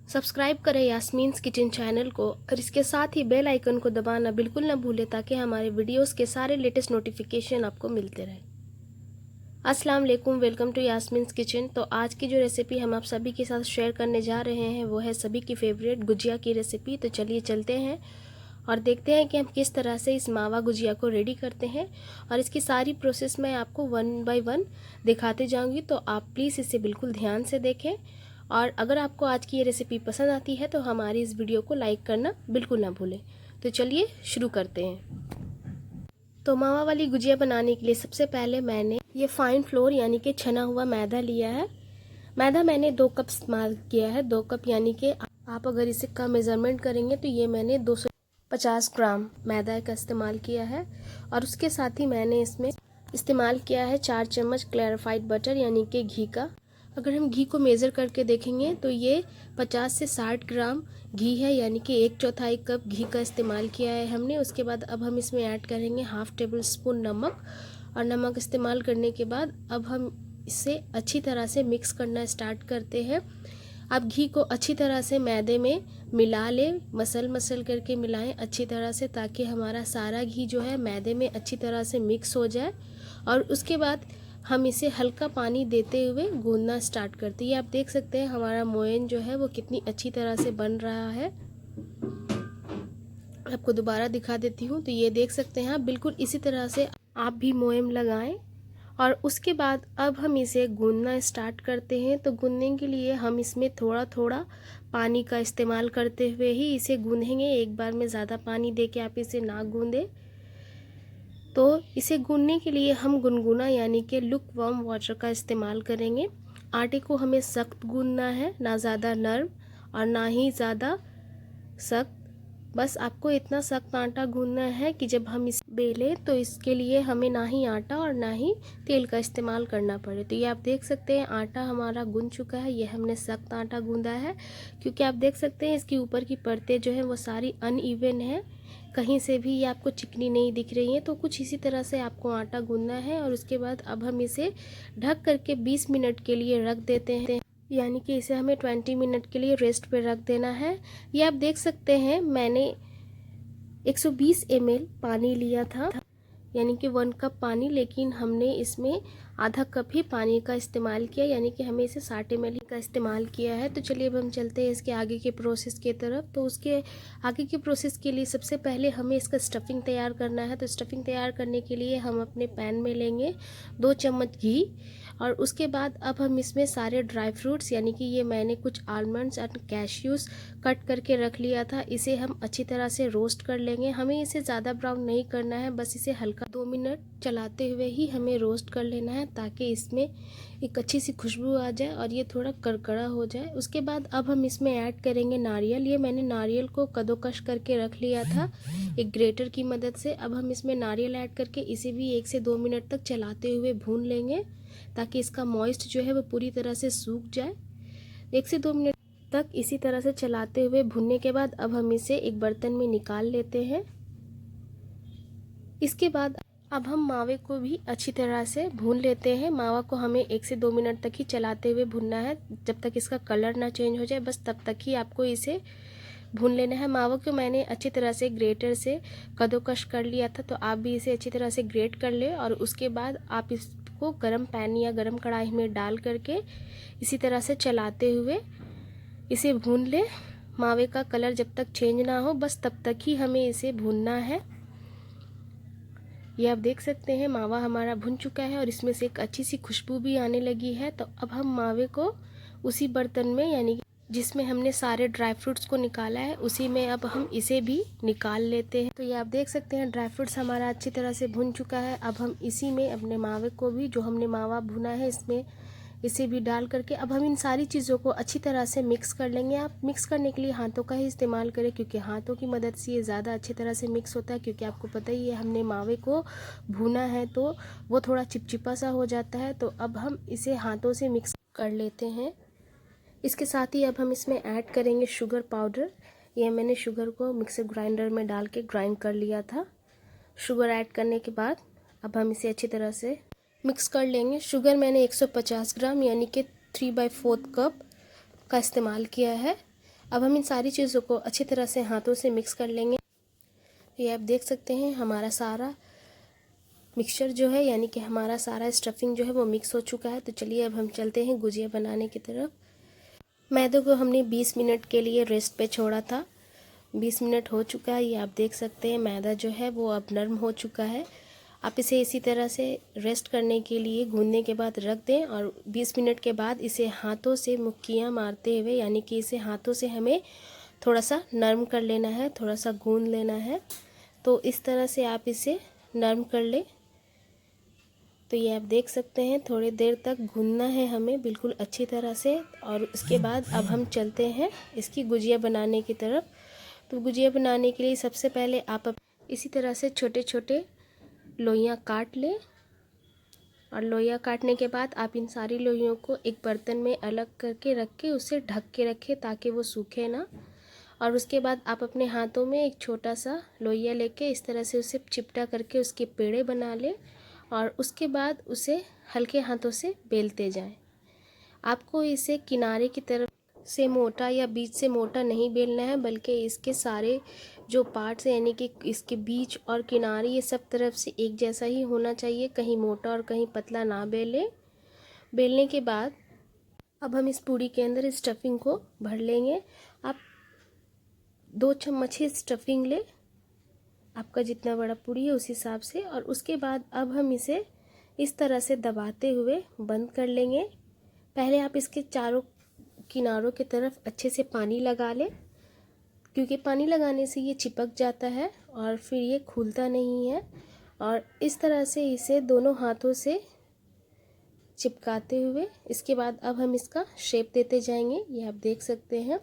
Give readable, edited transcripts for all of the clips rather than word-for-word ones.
Subscribe करें Yasmin's kitchen channel को और इसके साथ ही बेल आइकन को दबाना बिल्कुल ना भूलें ताकि हमारे वीडियोस के सारे लेटेस्ट नोटिफिकेशन आपको मिलते रहे। अस्सलाम वालेकुम, वेलकम टू यास्मीन्स किचन। तो आज की जो रेसिपी हम आप सभी के साथ शेयर करने जा रहे हैं वो है सभी की फेवरेट गुजिया की रेसिपी। तो चलिए चलते हैं और देखते हैं कि हम किस तरह से इस मावा गुजिया को रेडी करते हैं और इसकी सारी प्रोसेस मैं आपको वन बाय वन दिखाते जाऊंगी। तो आप प्लीज़ इसे बिल्कुल ध्यान से देखें और अगर आपको आज की ये रेसिपी पसंद आती है तो हमारी इस वीडियो को लाइक करना बिल्कुल ना भूलें। तो चलिए शुरू करते हैं। तो मावा वाली गुजिया बनाने के लिए सबसे पहले मैंने ये फाइन फ्लोर यानी कि छना हुआ मैदा लिया है। मैदा मैंने 2 कप इस्तेमाल किया है। 2 कप यानी कि आप अगर इसे का मेज़रमेंट करेंगे तो ये मैंने 250 ग्राम मैदा का इस्तेमाल किया है। और उसके साथ ही मैंने इसमें इस्तेमाल किया है 4 चम्मच क्लैरिफाइड बटर यानी कि घी का। अगर हम घी को मेज़र करके देखेंगे तो ये 50 से 60 ग्राम घी है, यानी कि 1/4 कप घी का इस्तेमाल किया है हमने। उसके बाद अब हम इसमें ऐड करेंगे हाफ़ टेबल स्पून नमक। और नमक इस्तेमाल करने के बाद अब हम इसे अच्छी तरह से मिक्स करना स्टार्ट करते हैं। अब घी को अच्छी तरह से मैदे में मिला लें, मसल करके मिलाएं अच्छी तरह से ताकि हमारा सारा घी जो है मैदे में अच्छी तरह से मिक्स हो जाए। और उसके बाद हम इसे हल्का पानी देते हुए गूंदना स्टार्ट करते हैं। ये आप देख सकते हैं हमारा मोयन जो है वो कितनी अच्छी तरह से बन रहा है। आपको दोबारा दिखा देती हूँ। तो ये देख सकते हैं आप, बिल्कुल इसी तरह से आप भी मोयन लगाएं। और उसके बाद अब हम इसे गूंदना स्टार्ट करते हैं। तो गूंदने के लिए हम इसमें थोड़ा थोड़ा पानी का इस्तेमाल करते हुए ही इसे गूंदेंगे। एक बार में ज़्यादा पानी दे के आप इसे ना गूंदें। तो इसे गूंदने के लिए हम गुनगुना यानी कि लुक वार्म वाटर का इस्तेमाल करेंगे। आटे को हमें सख्त गूंदना है, ना ज़्यादा नरम और ना ही ज़्यादा सख्त। बस आपको इतना सख्त आटा गूंदना है कि जब हम इस बेलें तो इसके लिए हमें ना ही आटा और ना ही तेल का इस्तेमाल करना पड़े। तो ये आप देख सकते हैं आटा हमारा गूंद चुका है। ये हमने सख्त आटा गूंदा है क्योंकि आप देख सकते हैं इसके ऊपर की परतें जो हैं वो सारी अनइवन है, कहीं से भी ये आपको चिकनी नहीं दिख रही है। तो कुछ इसी तरह से आपको आटा गूंदना है। और उसके बाद अब हम इसे ढक करके 20 मिनट के लिए रख देते हैं, यानी कि इसे हमें 20 मिनट के लिए रेस्ट पे रख देना है। ये आप देख सकते हैं मैंने 120 ml पानी लिया था, यानी कि 1 कप पानी, लेकिन हमने इसमें आधा कप ही पानी का इस्तेमाल किया, यानी कि हमें इसे 60 ml का इस्तेमाल किया है। तो चलिए अब हम चलते हैं इसके आगे के प्रोसेस की तरफ। तो उसके आगे के प्रोसेस के लिए सबसे पहले हमें इसका स्टफिंग तैयार करना है। तो स्टफिंग तैयार करने के लिए हम अपने पैन में लेंगे 2 चम्मच घी। और उसके बाद अब हम इसमें सारे ड्राई फ्रूट्स, यानी कि ये मैंने कुछ आलमंड्स और कैश्यूज़ कट करके रख लिया था, इसे हम अच्छी तरह से रोस्ट कर लेंगे। हमें इसे ज़्यादा ब्राउन नहीं करना है, बस इसे हल्का 2 मिनट चलाते हुए ही हमें रोस्ट कर लेना है ताकि इसमें एक अच्छी सी खुशबू आ जाए और ये थोड़ा करकरा हो जाए। उसके बाद अब हम इसमें ऐड करेंगे नारियल। ये मैंने नारियल को कद्दूकस करके रख लिया था एक ग्रेटर की मदद से। अब हम इसमें नारियल ऐड करके इसे भी 1 से 2 मिनट तक चलाते हुए भून लेंगे ताकि इसका मॉइस्ट जो है वो पूरी तरह से सूख जाए। 1 से 2 मिनट तक इसी तरह से चलाते हुए भुनने के बाद अब हम इसे एक बर्तन में निकाल लेते हैं। इसके बाद अब हम मावे को भी अच्छी तरह से भून लेते हैं। मावा को हमें 1 से 2 मिनट तक ही चलाते हुए भुनना है, जब तक इसका कलर ना चेंज हो जाए, बस तब तक ही आपको इसे भून लेना है। मावा को मैंने अच्छी तरह से ग्रेटर से कद्दूकस कर लिया था, तो आप भी इसे अच्छी तरह से ग्रेट कर ले। और उसके बाद आप इसको गरम पैन या गरम कढ़ाई में डाल करके इसी तरह से चलाते हुए इसे भून ले। मावे का कलर जब तक चेंज ना हो बस तब तक ही हमें इसे भूनना है। ये आप देख सकते हैं मावा हमारा भुन चुका है और इसमें से एक अच्छी सी खुशबू भी आने लगी है। तो अब हम मावे को उसी बर्तन में, यानी जिसमें हमने सारे ड्राई फ्रूट्स को निकाला है, उसी में अब हम इसे भी निकाल लेते हैं। तो ये आप देख सकते हैं ड्राई फ्रूट्स हमारा अच्छी तरह से भुन चुका है। अब हम इसी में अपने मावे को भी, जो हमने मावा भुना है, इसमें इसे भी डाल करके अब हम इन सारी चीज़ों को अच्छी तरह से मिक्स कर लेंगे। आप मिक्स करने के लिए हाथों का ही इस्तेमाल करें क्योंकि हाथों की मदद से ये ज़्यादा अच्छी तरह से मिक्स होता है, क्योंकि आपको पता ही है हमने मावे को भूना है तो वो थोड़ा चिपचिपा सा हो जाता है। तो अब हम इसे हाथों से मिक्स कर लेते हैं। इसके साथ ही अब हम इसमें ऐड करेंगे शुगर पाउडर। ये मैंने शुगर को मिक्सर ग्राइंडर में डाल के ग्राइंड कर लिया था। शुगर ऐड करने के बाद अब हम इसे अच्छी तरह से मिक्स कर लेंगे। शुगर मैंने 150 ग्राम यानी कि 3/4 कप का इस्तेमाल किया है। अब हम इन सारी चीज़ों को अच्छी तरह से हाथों से मिक्स कर लेंगे। ये आप देख सकते हैं हमारा सारा मिक्सचर जो है यानी कि हमारा सारा स्टफिंग जो है वो मिक्स हो चुका है। तो चलिए अब हम चलते हैं गुजिया बनाने की तरफ। मैदे को हमने 20 मिनट के लिए रेस्ट पे छोड़ा था। 20 मिनट हो चुका है। ये आप देख सकते हैं मैदा जो है वो अब नरम हो चुका है। आप इसे इसी तरह से रेस्ट करने के लिए गूंदने के बाद रख दें और 20 मिनट के बाद इसे हाथों से मुक्कियाँ मारते हुए यानी कि इसे हाथों से हमें थोड़ा सा नरम कर लेना है, थोड़ा सा गूंद लेना है। तो इस तरह से आप इसे नरम कर लें। तो ये आप देख सकते हैं थोड़ी देर तक भूनना है हमें बिल्कुल अच्छी तरह से। और उसके बाद अब हम चलते हैं इसकी गुजिया बनाने की तरफ। तो गुजिया बनाने के लिए सबसे पहले आप इसी तरह से छोटे छोटे लोइयाँ काट लें। और लोइयाँ काटने के बाद आप इन सारी लोइयों को एक बर्तन में अलग करके रख के उसे ढक के रखें ताकि वो सूखे ना। और उसके बाद आप अपने हाथों में एक छोटा सा लोइया लेके इस तरह से उसे चिपटा करके उसके पेड़े बना लें और उसके बाद उसे हल्के हाथों से बेलते जाएं। आपको इसे किनारे की तरफ से मोटा या बीच से मोटा नहीं बेलना है, बल्कि इसके सारे जो पार्ट्स हैं यानी कि इसके बीच और किनारे ये सब तरफ से एक जैसा ही होना चाहिए, कहीं मोटा और कहीं पतला ना बेलें। बेलने के बाद अब हम इस पूड़ी के अंदर इस स्टफिंग को भर लेंगे। आप 2 चम्मच ही स्टफिंग लें, आपका जितना बड़ा पूड़ी है उस हिसाब से। और उसके बाद अब हम इसे इस तरह से दबाते हुए बंद कर लेंगे। पहले आप इसके चारों किनारों की तरफ अच्छे से पानी लगा लें, क्योंकि पानी लगाने से ये चिपक जाता है और फिर ये खुलता नहीं है। और इस तरह से इसे दोनों हाथों से चिपकाते हुए इसके बाद अब हम इसका शेप देते जाएंगे। ये आप देख सकते हैं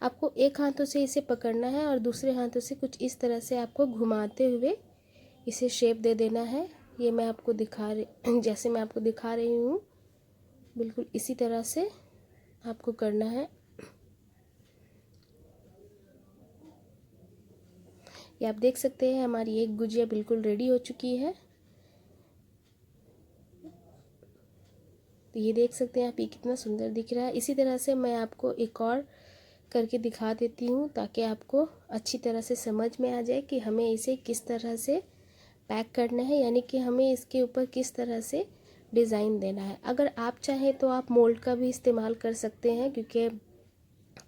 आपको एक हाथों से इसे पकड़ना है और दूसरे हाथों से कुछ इस तरह से आपको घुमाते हुए इसे शेप दे देना है। ये मैं आपको जैसे मैं आपको दिखा रही हूँ बिल्कुल इसी तरह से आपको करना है। ये आप देख सकते हैं हमारी एक गुजिया बिल्कुल रेडी हो चुकी है। तो ये देख सकते हैं आप ये कितना सुंदर दिख रहा है। इसी तरह से मैं आपको एक और करके दिखा देती हूँ ताकि आपको अच्छी तरह से समझ में आ जाए कि हमें इसे किस तरह से पैक करना है, यानी कि हमें इसके ऊपर किस तरह से डिज़ाइन देना है। अगर आप चाहें तो आप मोल्ड का भी इस्तेमाल कर सकते हैं, क्योंकि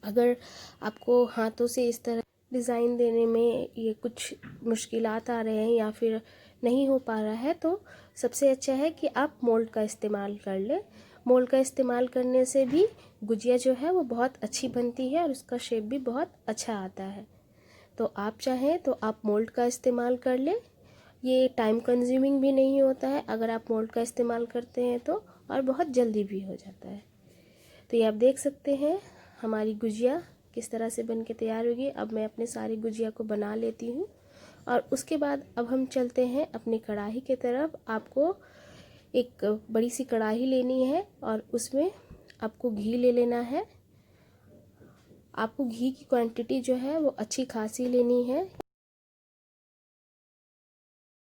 अगर आपको हाथों से इस तरह डिज़ाइन देने में ये कुछ मुश्किलात आ रहे हैं या फिर नहीं हो पा रहा है तो सबसे अच्छा है कि आप मोल्ड का इस्तेमाल कर लें। मोल्ड का इस्तेमाल करने से भी गुजिया जो है वो बहुत अच्छी बनती है और उसका शेप भी बहुत अच्छा आता है। तो आप चाहें तो आप मोल्ड का इस्तेमाल कर लें। ये टाइम कंज्यूमिंग भी नहीं होता है अगर आप मोल्ड का इस्तेमाल करते हैं तो, और बहुत जल्दी भी हो जाता है। तो ये आप देख सकते हैं हमारी गुजिया किस तरह से बन के तैयार होगी। अब मैं अपने सारी गुजिया को बना लेती हूँ और उसके बाद अब हम चलते हैं अपनी कढ़ाई की तरफ। आपको एक बड़ी सी कढ़ाई लेनी है और उसमें आपको घी ले लेना है। आपको घी की क्वांटिटी जो है वो अच्छी खासी लेनी है,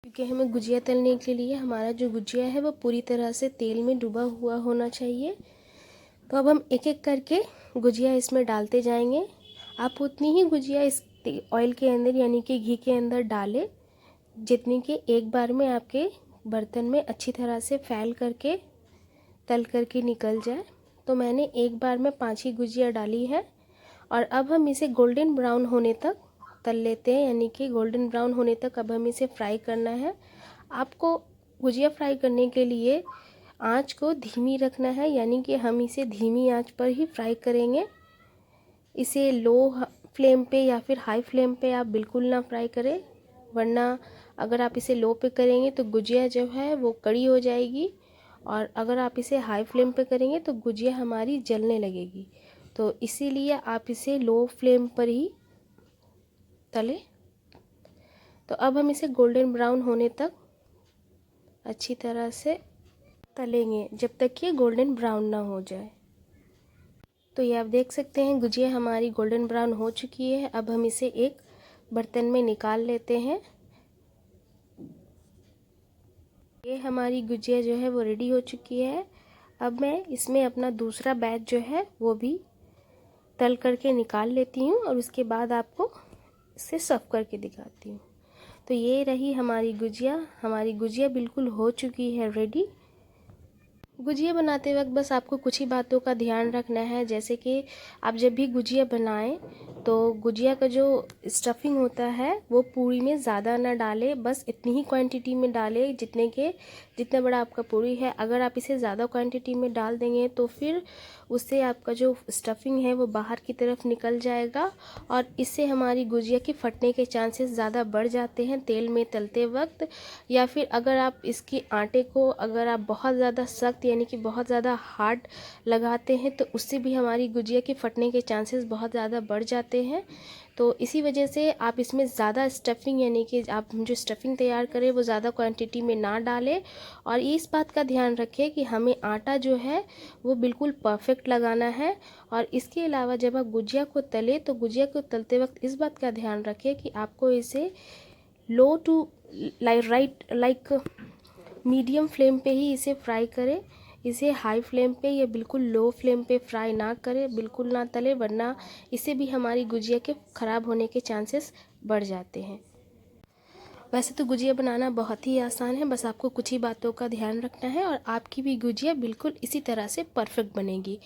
क्योंकि हमें गुजिया तलने के लिए हमारा जो गुजिया है वो पूरी तरह से तेल में डूबा हुआ होना चाहिए। तो अब हम एक एक करके गुजिया इसमें डालते जाएंगे। आप उतनी ही गुजिया इस ऑयल के अंदर यानी कि घी के अंदर डालें जितनी कि एक बार में आपके बर्तन में अच्छी तरह से फैल करके तल करके निकल जाए। तो मैंने एक बार में 5 ही गुजिया डाली है और अब हम इसे गोल्डन ब्राउन होने तक तल लेते हैं, यानी कि गोल्डन ब्राउन होने तक अब हम इसे फ्राई करना है। आपको गुजिया फ्राई करने के लिए आंच को धीमी रखना है, यानी कि हम इसे धीमी आंच पर ही फ्राई करेंगे। इसे लो फ्लेम पे या फिर हाई फ्लेम पे आप बिल्कुल ना फ्राई करें, वरना अगर आप इसे लो पे करेंगे तो गुजिया जो है वो कड़ी हो जाएगी और अगर आप इसे हाई फ्लेम पे करेंगे तो गुजिया हमारी जलने लगेगी। तो इसीलिए आप इसे लो फ्लेम पर ही तलें। तो अब हम इसे गोल्डन ब्राउन होने तक अच्छी तरह से तलेंगे जब तक कि गोल्डन ब्राउन ना हो जाए। तो ये आप देख सकते हैं गुजिया हमारी गोल्डन ब्राउन हो चुकी है। अब हम इसे एक बर्तन में निकाल लेते हैं। ये हमारी गुजिया जो है वो रेडी हो चुकी है। अब मैं इसमें अपना दूसरा बैच जो है वो भी तल करके निकाल लेती हूँ और उसके बाद आपको इसे सर्व करके दिखाती हूँ। तो ये रही हमारी गुजिया बिल्कुल हो चुकी है रेडी। गुजिया बनाते वक्त बस आपको कुछ ही बातों का ध्यान रखना है, जैसे कि आप जब भी गुजिया बनाएं तो गुजिया का जो स्टफिंग होता है वो पूरी में ज़्यादा ना डालें, बस इतनी ही क्वांटिटी में डालें जितना बड़ा आपका पूरी है। अगर आप इसे ज़्यादा क्वांटिटी में डाल देंगे तो फिर उससे आपका जो स्टफिंग है वो बाहर की तरफ निकल जाएगा और इससे हमारी गुजिया के फटने के चांसेस ज़्यादा बढ़ जाते हैं तेल में तलते वक्त। या फिर अगर आप इसके आटे को अगर आप बहुत ज़्यादा सख्त यानी कि बहुत ज़्यादा हार्ड लगाते हैं तो उससे भी हमारी गुजिया के फटने के चांसेस बहुत ज़्यादा बढ़ जाते हैं। तो इसी वजह से आप इसमें ज़्यादा स्टफिंग यानी कि आप जो स्टफिंग तैयार करें वो ज़्यादा क्वांटिटी में ना डालें। और इस बात का ध्यान रखें कि हमें आटा जो है वो बिल्कुल परफेक्ट लगाना है। और इसके अलावा जब आप गुजिया को तलें तो गुजिया को तलते वक्त इस बात का ध्यान रखें कि आपको इसे लो टू लाइक मीडियम फ्लेम पे ही इसे फ्राई करें। इसे हाई फ्लेम पे या बिल्कुल लो फ्लेम पे फ्राई ना करें, बिल्कुल ना तले, वरना इससे भी हमारी गुजिया के ख़राब होने के चांसेस बढ़ जाते हैं। वैसे तो गुजिया बनाना बहुत ही आसान है, बस आपको कुछ ही बातों का ध्यान रखना है और आपकी भी गुजिया बिल्कुल इसी तरह से परफेक्ट बनेगी।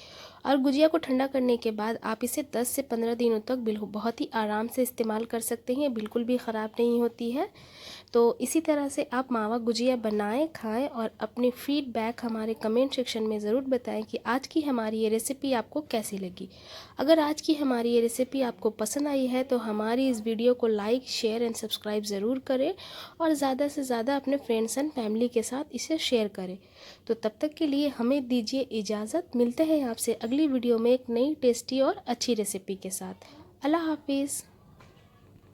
और गुजिया को ठंडा करने के बाद आप इसे 10 से 15 दिनों तक बिल्कुल बहुत ही आराम से इस्तेमाल कर सकते हैं, बिल्कुल भी ख़राब नहीं होती है। तो इसी तरह से आप मावा गुजिया बनाएं, खाएं और अपनी फीडबैक हमारे कमेंट सेक्शन में ज़रूर बताएं कि आज की हमारी ये रेसिपी आपको कैसी लगी। अगर आज की हमारी ये रेसिपी आपको पसंद आई है तो हमारी इस वीडियो को लाइक, शेयर एंड सब्सक्राइब ज़रूर करें और ज़्यादा से ज़्यादा अपने फ्रेंड्स एंड फैमिली के साथ इसे शेयर करें। तो तब तक के लिए हमें दीजिए इजाज़त, मिलते हैं आपसे अगली वीडियो में एक नई टेस्टी और अच्छी रेसिपी के साथ। अल्लाह हाफिज़।